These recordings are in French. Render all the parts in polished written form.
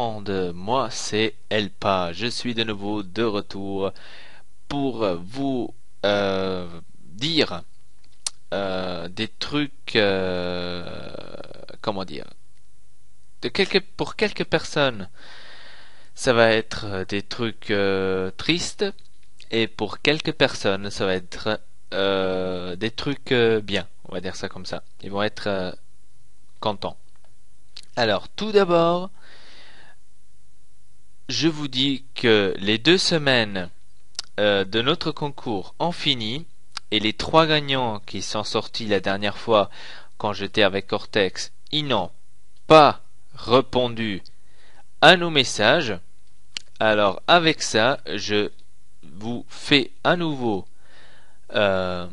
monde, moi c'est Elpa, je suis de nouveau de retour pour vous dire des trucs, comment dire, pour quelques personnes ça va être des trucs tristes et pour quelques personnes ça va être des trucs bien, on va dire ça comme ça, ils vont être contents. Alors tout d'abord, je vous dis que les 2 semaines de notre concours ont fini et les 3 gagnants qui sont sortis la dernière fois quand j'étais avec Cortex, ils n'ont pas répondu à nos messages. Alors avec ça, je vous fais à nouveau une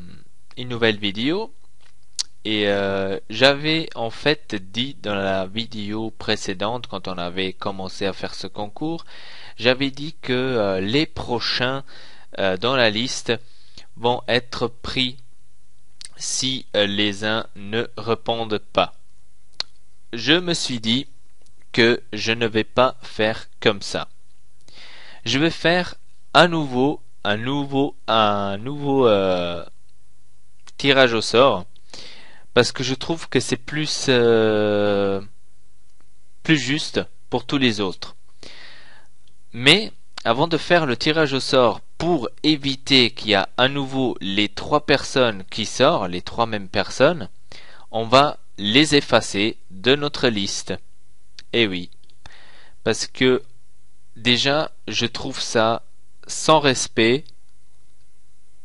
nouvelle vidéo. Et j'avais en fait dit dans la vidéo précédente, quand on avait commencé à faire ce concours, j'avais dit que les prochains dans la liste vont être pris si les uns ne répondent pas. Je me suis dit que je ne vais pas faire comme ça. Je vais faire à nouveau un nouveau tirage au sort parce que je trouve que c'est plus juste pour tous les autres. Mais avant de faire le tirage au sort, pour éviter qu'il y a à nouveau les 3 personnes qui sortent, les 3 mêmes personnes, on va les effacer de notre liste. Et oui, parce que déjà, je trouve ça sans respect,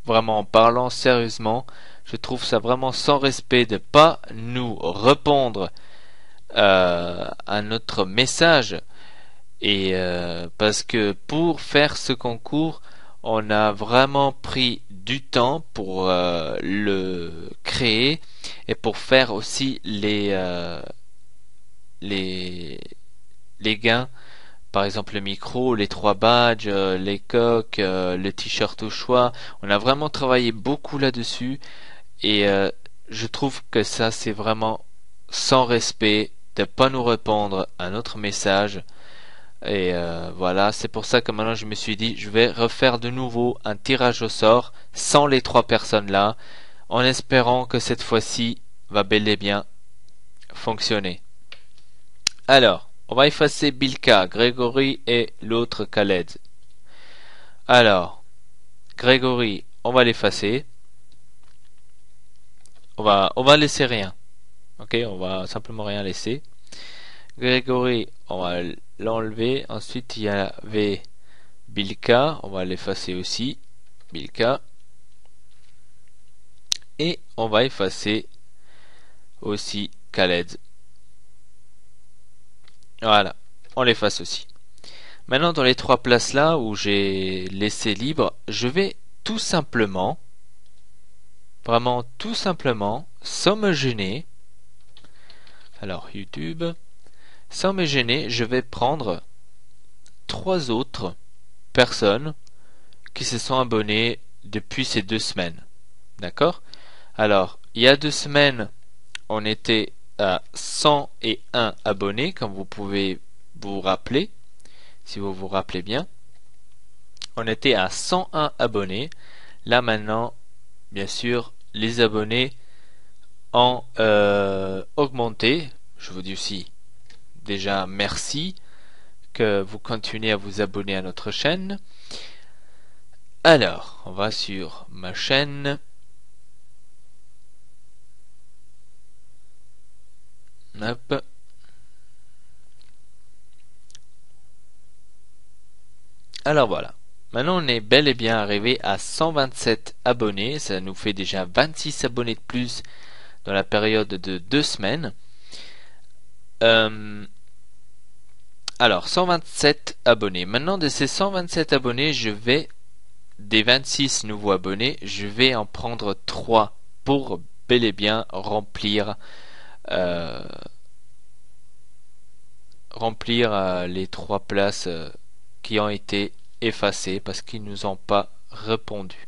vraiment en parlant sérieusement, je trouve ça vraiment sans respect de pas nous répondre à notre message. Et parce que pour faire ce concours, on a vraiment pris du temps pour le créer et pour faire aussi les gains. Par exemple le micro, les 3 badges, les coques, le t-shirt au choix. On a vraiment travaillé beaucoup là-dessus et je trouve que ça c'est vraiment sans respect de pas nous répondre à notre message. Et voilà, c'est pour ça que maintenant je me suis dit je vais refaire de nouveau un tirage au sort sans les 3 personnes là, en espérant que cette fois-ci va bel et bien fonctionner. Alors, on va effacer Bilka, Grégory et l'autre Khaled. Alors, Grégory, on va l'effacer. On va laisser rien. Ok, on va simplement rien laisser. Grégory, on va l'enlever. Ensuite, il y avait Bilka, on va l'effacer aussi. Bilka. Et on va effacer aussi Khaled. Voilà, on l'efface aussi. Maintenant, dans les 3 places là où j'ai laissé libre, je vais tout simplement, vraiment tout simplement, sans me gêner. Alors, YouTube. Sans me gêner, je vais prendre 3 autres personnes qui se sont abonnées depuis ces 2 semaines. D'accord? Alors, il y a 2 semaines, on était à 101 abonnés, comme vous pouvez vous rappeler, si vous vous rappelez bien. On était à 101 abonnés. Là maintenant, bien sûr, les abonnés ont augmenté. Je vous dis aussi déjà merci que vous continuez à vous abonner à notre chaîne. Alors, on va sur ma chaîne. Hop. Alors voilà. Maintenant, on est bel et bien arrivé à 127 abonnés. Ça nous fait déjà 26 abonnés de plus dans la période de 2 semaines. Alors, 127 abonnés. Maintenant, de ces 127 abonnés, des 26 nouveaux abonnés, je vais en prendre 3 pour bel et bien remplir les 3 places qui ont été effacées parce qu'ils nous ont pas répondu.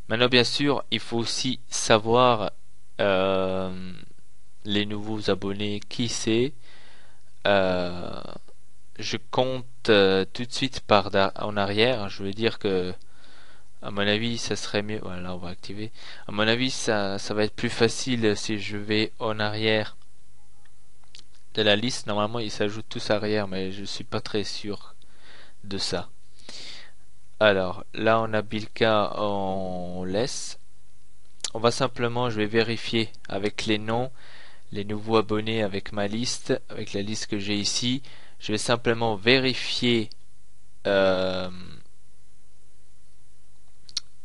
Maintenant, bien sûr, il faut aussi savoir les nouveaux abonnés, qui c'est. je compte tout de suite en arrière. Je veux dire que, à mon avis, ça serait mieux. Voilà, on va activer. À mon avis, ça va être plus facile si je vais en arrière de la liste. Normalement, ils s'ajoutent tous arrière, mais je suis pas très sûr de ça. Alors, là, on a Bilka, on laisse. On va simplement, je vais vérifier avec les noms, les nouveaux abonnés avec ma liste, avec la liste que j'ai ici. Je vais simplement vérifier. Je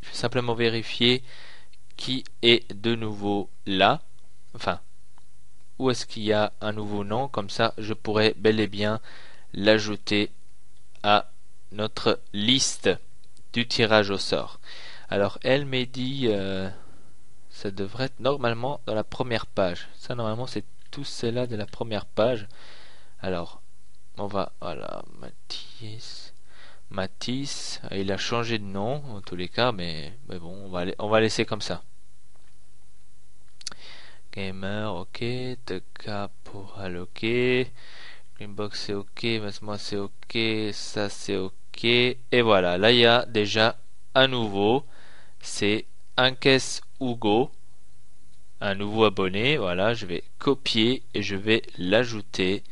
vais simplement vérifier qui est de nouveau là. Enfin, où est-ce qu'il y a un nouveau nom. Comme ça, je pourrais bel et bien l'ajouter à notre liste du tirage au sort. Alors, elle m'a dit, ça devrait être normalement dans la première page. Ça, normalement, c'est tout cela de la première page. Alors, on va, voilà, Mathis, il a changé de nom en tous les cas, mais bon, on va laisser comme ça. Gamer, ok, TK pour alloquer, Greenbox c'est ok, moi c'est ok, ça c'est ok, et voilà, là il y a déjà un nouveau, c'est Ankes Hugo, un nouveau abonné, voilà, je vais copier et je vais l'ajouter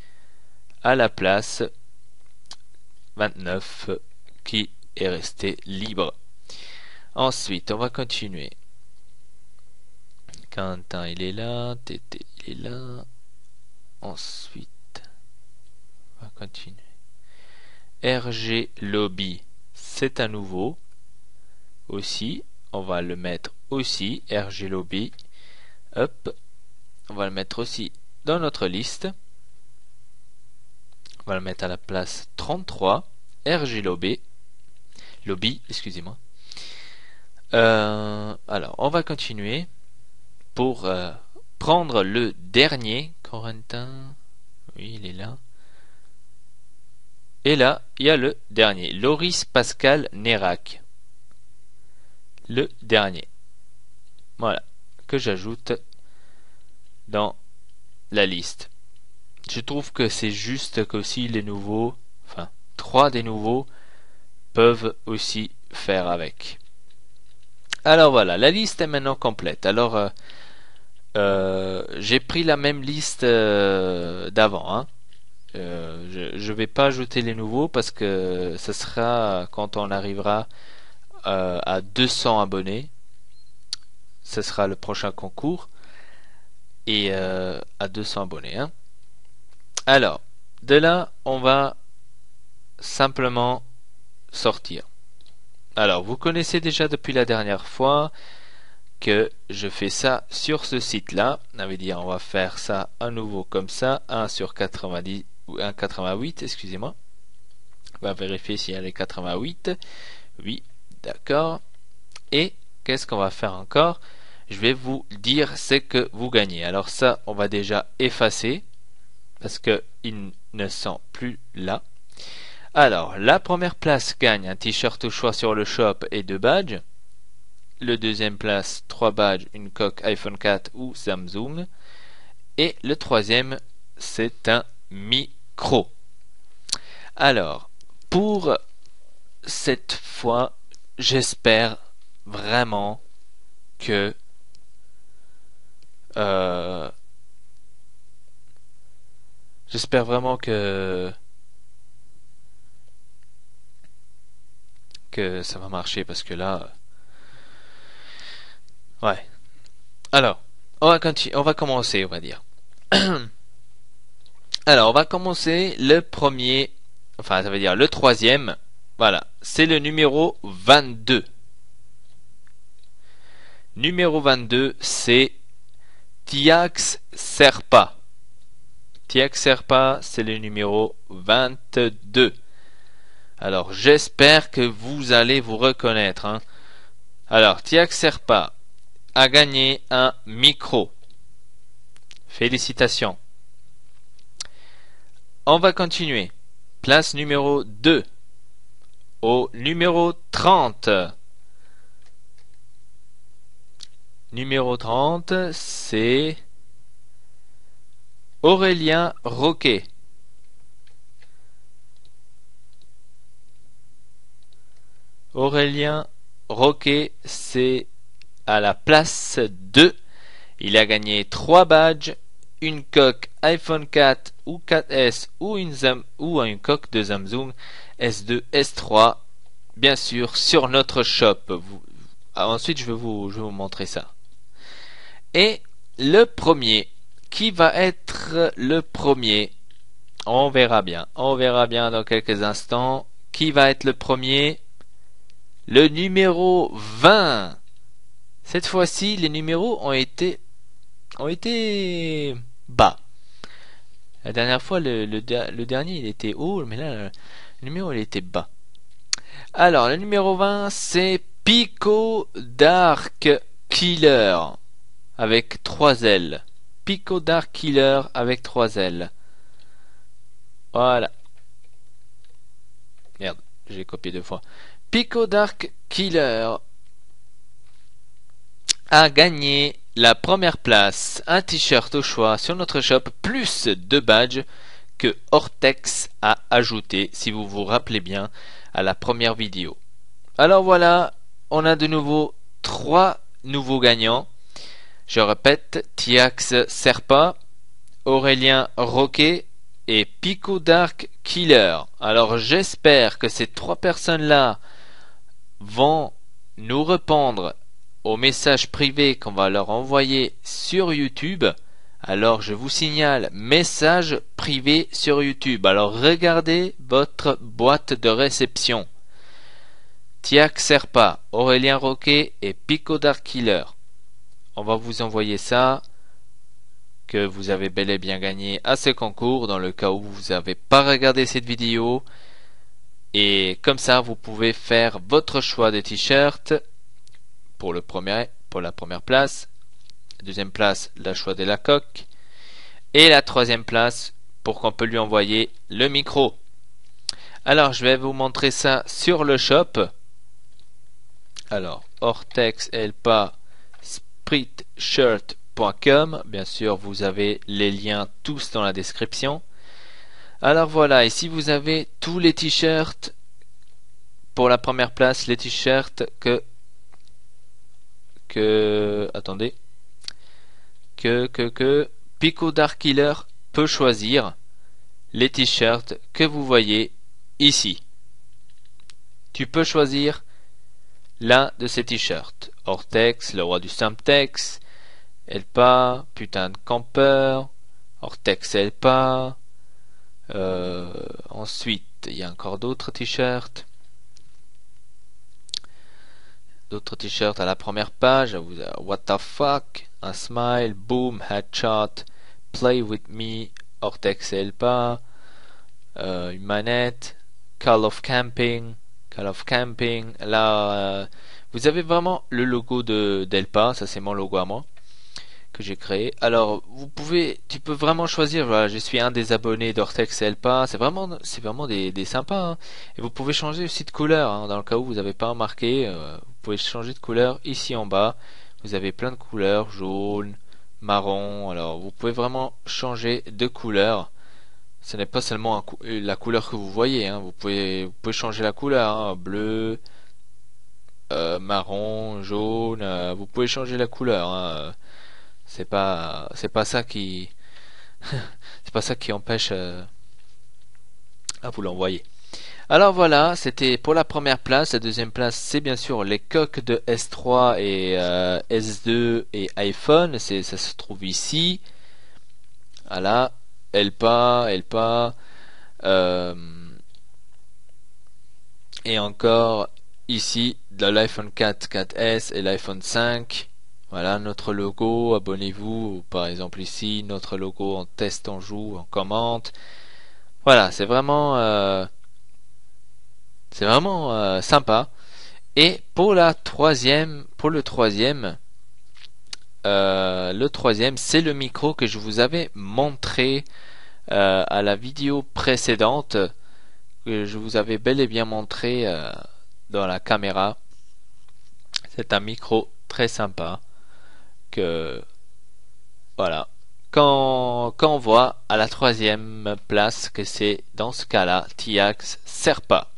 à la place 29 qui est resté libre. Ensuite, on va continuer. Quentin, il est là. Tété, il est là. Ensuite, on va continuer. RG Lobby, c'est un nouveau. Aussi, on va le mettre aussi. RG Lobby. Hop. On va le mettre aussi dans notre liste. On va le mettre à la place 33. RG Lobby. Lobby, excusez-moi. Alors, on va continuer pour prendre le dernier. Corentin, oui, il est là. Et là, il y a le dernier. Loris Pascal Nérac. Le dernier. Voilà, que j'ajoute dans la liste. Je trouve que c'est juste qu'aussi les nouveaux, enfin, 3 des nouveaux peuvent aussi faire avec. Alors voilà, la liste est maintenant complète. Alors, j'ai pris la même liste d'avant. Hein. Je vais pas ajouter les nouveaux parce que ce sera quand on arrivera à 200 abonnés. Ce sera le prochain concours. Et à 200 abonnés. Hein. Alors, de là, on va simplement sortir. Alors, vous connaissez déjà depuis la dernière fois que je fais ça sur ce site-là. Ça veut dire on va faire ça à nouveau comme ça, 1 sur 90 ou 1,88, excusez-moi. On va vérifier s'il y a les 88. Oui, d'accord. Et qu'est-ce qu'on va faire encore? Je vais vous dire ce que vous gagnez. Alors ça, on va déjà effacer parce qu'ils ne sont plus là. Alors, la première place gagne un t-shirt au choix sur le shop et 2 badges. Le deuxième place, 3 badges, une coque iPhone 4 ou Samsung. Et le troisième, c'est un micro. Alors, pour cette fois, j'espère vraiment que j'espère vraiment que ça va marcher parce que là, ouais. Alors, on va commencer, on va dire. Alors, on va commencer le premier, enfin, ça veut dire le troisième. Voilà, c'est le numéro 22. Numéro 22, c'est Tiax Serpa. Tiax Serpa, c'est le numéro 22. Alors, j'espère que vous allez vous reconnaître. Hein. Alors, Tiax Serpa a gagné un micro. Félicitations. On va continuer. Place numéro 2. Au numéro 30. Numéro 30, c'est Aurélien Roquet. Aurélien Roquet, c'est à la place 2. Il a gagné 3 badges, une coque iPhone 4 ou 4S ou une coque de Samsung S2, S3, bien sûr, sur notre shop. Ensuite, je vais vous montrer ça. Et le premier, qui va être le premier? On verra bien dans quelques instants. Qui va être le premier? Le numéro 20. Cette fois-ci, les numéros ont été bas. La dernière fois, le dernier, il était haut, mais là, le numéro, il était bas. Alors, le numéro 20, c'est Pico Dark Killer avec 3 L. Pico Dark Killer avec 3 L. Voilà. Merde, j'ai copié 2 fois. Pico Dark Killer a gagné la première place, un t-shirt au choix sur notre shop, plus 2 badges que Hortex a ajouté, si vous vous rappelez bien, à la première vidéo. Alors voilà, on a de nouveau 3 nouveaux gagnants. Je répète, Tiax Serpa, Aurélien Roquet et Pico Dark Killer. Alors j'espère que ces 3 personnes-là vont nous répondre au message privé qu'on va leur envoyer sur YouTube. Alors je vous signale, message privé sur YouTube. Alors regardez votre boîte de réception. Tiax Serpa, Aurélien Roquet et Pico Dark Killer. On va vous envoyer ça, que vous avez bel et bien gagné à ce concours, dans le cas où vous n'avez pas regardé cette vidéo. Et comme ça, vous pouvez faire votre choix de t-shirt pour la première place. Deuxième place, le choix de la coque. Et la troisième place, pour qu'on peut lui envoyer le micro. Alors, je vais vous montrer ça sur le shop. Alors, Hortex Elpa spreadshirt.com. Bien sûr, vous avez les liens tous dans la description. Alors voilà, ici vous avez tous les t-shirts. Pour la première place, les t-shirts que Pico Dark Killer peut choisir. Les t-shirts que vous voyez ici. Tu peux choisir l'un de ces t-shirts. Hortex, le roi du Simtex, Elpa, putain de campeur, Hortex Elpa. Ensuite, il y a encore d'autres t-shirts. D'autres t-shirts à la première page. What the fuck, un smile, boom, headshot, play with me, Hortex Elpa, une manette, Call of Camping. Là, vous avez vraiment le logo d'Elpa. Ça, c'est mon logo à moi que j'ai créé. Alors, tu peux vraiment choisir. Voilà, je suis un des abonnés d'Hortex Elpa. C'est vraiment des sympas. Hein. Et vous pouvez changer aussi de couleur. Hein, dans le cas où vous n'avez pas remarqué, vous pouvez changer de couleur ici en bas. Vous avez plein de couleurs, jaune, marron. Alors, vous pouvez vraiment changer de couleur. Ce n'est pas seulement la couleur que vous voyez. Hein. Vous pouvez changer la couleur. Hein. Bleu, marron, jaune. Vous pouvez changer la couleur. Hein. C'est pas ça qui c'est pas ça qui empêche à vous l'envoyer. Alors voilà, c'était pour la première place. La deuxième place, c'est bien sûr les coques de S3 et S2 et iPhone. Ça se trouve ici. Voilà, Elpa. Et encore ici de l'iPhone 4, 4S et l'iPhone 5. Voilà notre logo, abonnez-vous. Par exemple ici, notre logo en test, on joue, on commente. Voilà, c'est vraiment sympa. Et pour le troisième, c'est le micro que je vous avais montré à la vidéo précédente, que je vous avais bel et bien montré dans la caméra. C'est un micro très sympa que voilà, quand on voit à la troisième place que c'est dans ce cas-là Tiax Serpa.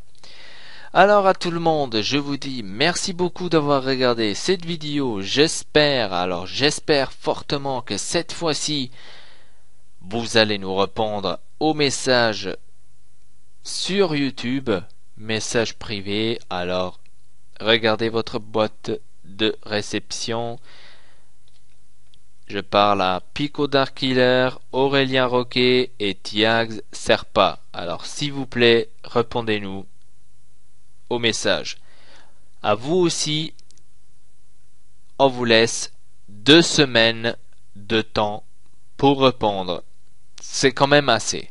Alors à tout le monde, je vous dis merci beaucoup d'avoir regardé cette vidéo. J'espère fortement que cette fois-ci, vous allez nous répondre aux messages sur YouTube, messages privés. Alors, regardez votre boîte de réception. Je parle à Pico Dark Killer, Aurélien Roquet et Tiax Serpa. Alors, s'il vous plaît, répondez-nous aux messages. À vous aussi, on vous laisse 2 semaines de temps pour répondre. C'est quand même assez.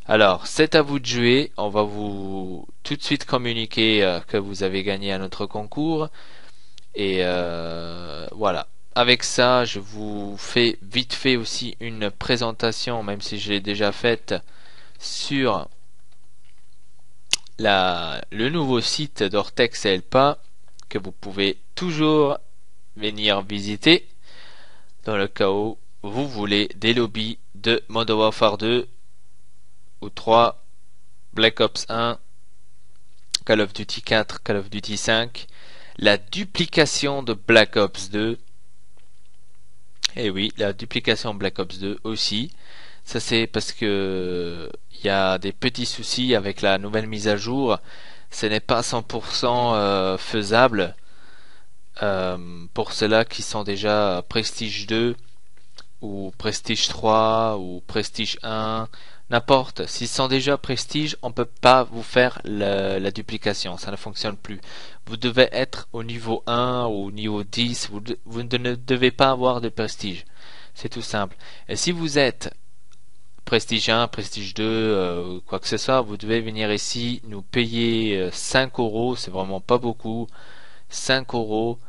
Alors, c'est à vous de jouer. On va vous tout de suite communiquer que vous avez gagné à notre concours. Et voilà. Avec ça, je vous fais vite fait aussi une présentation, même si je l'ai déjà faite, sur le nouveau site d'Ortex et Elpa, que vous pouvez toujours venir visiter dans le cas où vous voulez des lobbies de Modern Warfare 2 ou 3, Black Ops 1, Call of Duty 4, Call of Duty 5, la duplication de Black Ops 2. Et oui, la duplication Black Ops 2 aussi. Ça c'est parce que il y a des petits soucis avec la nouvelle mise à jour. Ce n'est pas 100% faisable pour ceux-là qui sont déjà Prestige 2 ou Prestige 3 ou Prestige 1, n'importe. S'ils sont déjà Prestige, on peut pas vous faire la duplication, ça ne fonctionne plus. Vous devez être au niveau 1 ou au niveau 10, vous ne devez pas avoir de Prestige. C'est tout simple. Et si vous êtes Prestige 1, Prestige 2, quoi que ce soit, vous devez venir ici, nous payer 5 euros, c'est vraiment pas beaucoup. 5 euros.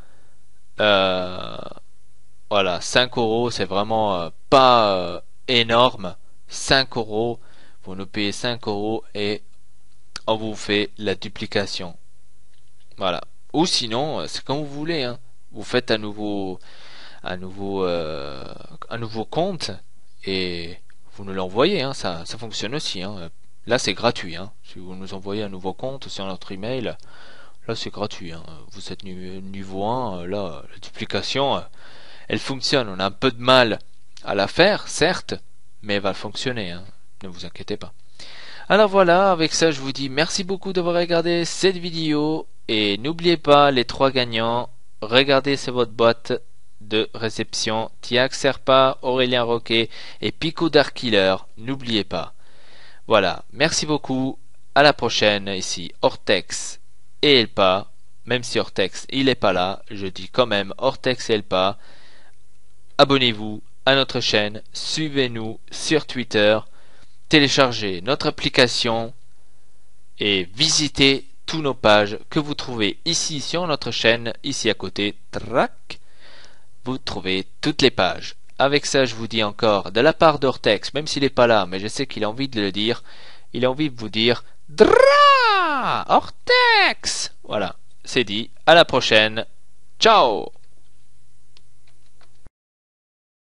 Voilà, 5 euros, c'est vraiment pas énorme. 5 euros, vous nous payez 5 euros et on vous fait la duplication. Voilà. Ou sinon, c'est comme vous voulez, hein. Vous faites un nouveau compte et vous nous l'envoyez, hein. Ça fonctionne aussi, hein. Là, c'est gratuit, hein. Si vous nous envoyez un nouveau compte sur notre email, là, c'est gratuit, hein. Vous êtes niveau 1, là, la duplication, elle fonctionne. On a un peu de mal à la faire, certes, mais elle va fonctionner, hein. Ne vous inquiétez pas. Alors voilà, avec ça, je vous dis merci beaucoup d'avoir regardé cette vidéo. Et n'oubliez pas, les 3 gagnants, regardez sur votre boîte de réception. Tiax Serpa, Aurélien Roquet et Pico Dark Killer. N'oubliez pas. Voilà, merci beaucoup. À la prochaine, ici Ortex et Elpa. Même si Ortex, il n'est pas là, je dis quand même Ortex et Elpa. Abonnez-vous à notre chaîne, suivez-nous sur Twitter, téléchargez notre application et visitez toutes nos pages que vous trouvez ici sur notre chaîne, ici à côté, trac, vous trouvez toutes les pages. Avec ça, je vous dis encore, de la part d'Ortex, même s'il n'est pas là, mais je sais qu'il a envie de le dire, il a envie de vous dire DRA Ortex. Voilà, c'est dit, à la prochaine, ciao.